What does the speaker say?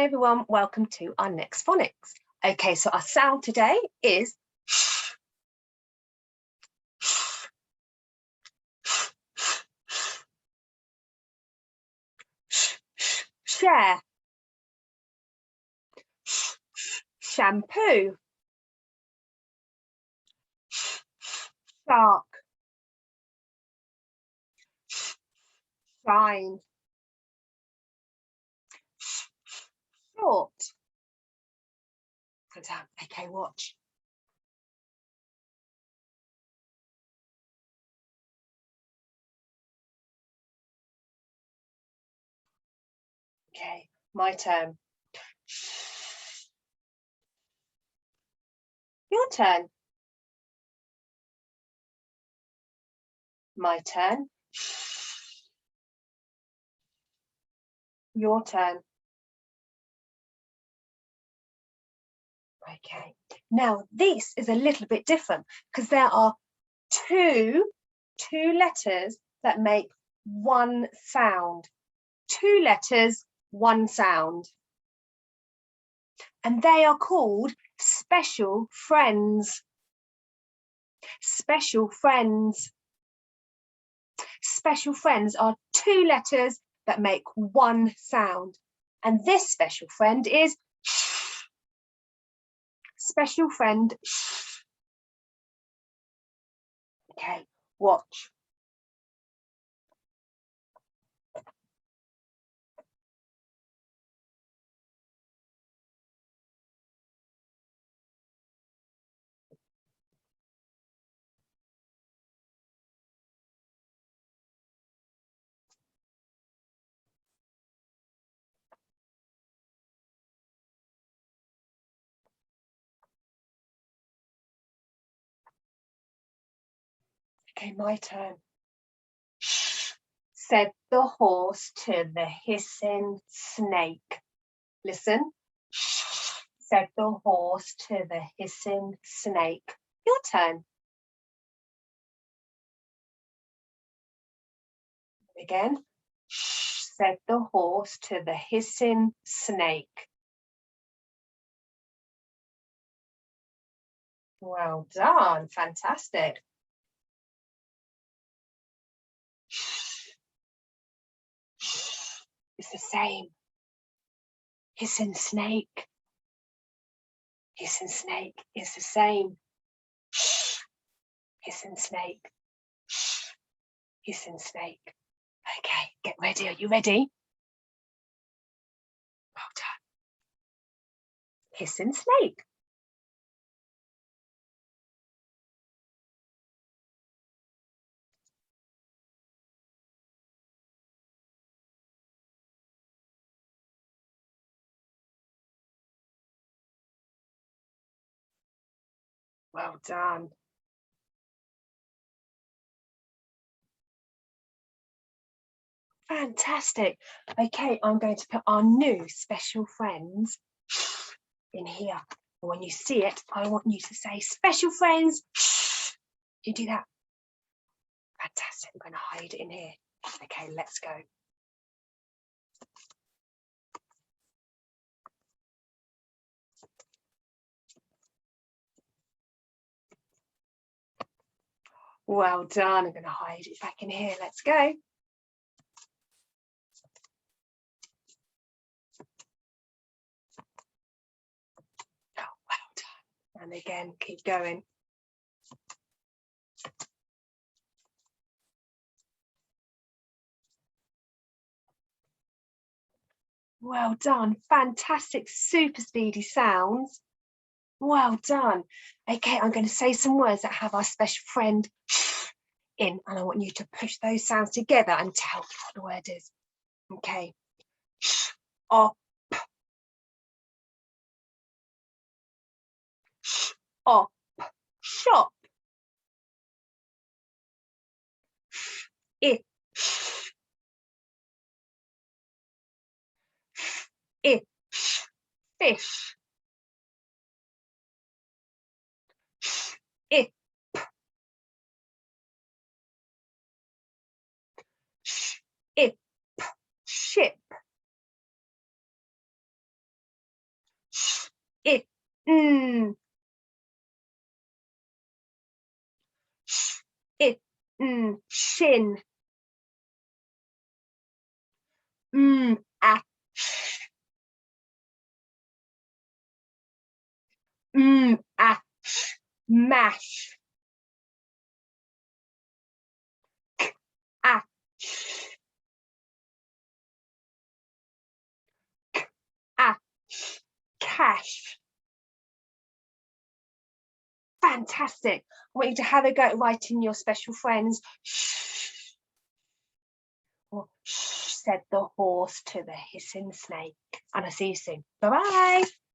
Hi everyone, welcome to our next phonics. Okay, so our sound today is sh, sh, sh, sh, share, shampoo, shark, shine, short. Good job. Okay, watch. Okay, my turn. Your turn. My turn. Your turn. Okay, now this is a little bit different because there are two letters that make one sound. Two letters, one sound. And they are called special friends. Special friends. Special friends are two letters that make one sound. And this special friend is sh. Special friend sh. Okay, watch. Okay, my turn. Shh, said the horse to the hissing snake. Listen. Shh, said the horse to the hissing snake. Your turn. Again. Shh, said the horse to the hissing snake. Well done, fantastic. Shh, shh, it's the same. Hissing snake. Hissing snake is the same. Shh, hissing snake. Shh, hissing snake. Okay, get ready. Are you ready? Well done. Hissing snake. Well done. Fantastic. Okay, I'm going to put our new special friends in here. And when you see it, I want you to say special friends. You do that. Fantastic. I'm going to hide it in here. Okay, let's go. Well done. I'm going to hide it back in here. Let's go. Oh, well done. And again, keep going. Well done. Fantastic, super speedy sounds. Well done. Okay, I'm going to say some words that have our special friend in, and I want you to push those sounds together and tell me what the word is. Okay. Up. Up. Shop. It. It. Fish. It. It. Ship. it, mm, sh, it, shin, ah, sh, sh, mash, ah, sh, ah, sh, cash. Fantastic. I want you to have a go at writing your special friends. Shh, or shh, said the horse to the hissing snake. And I'll see you soon. Bye-bye.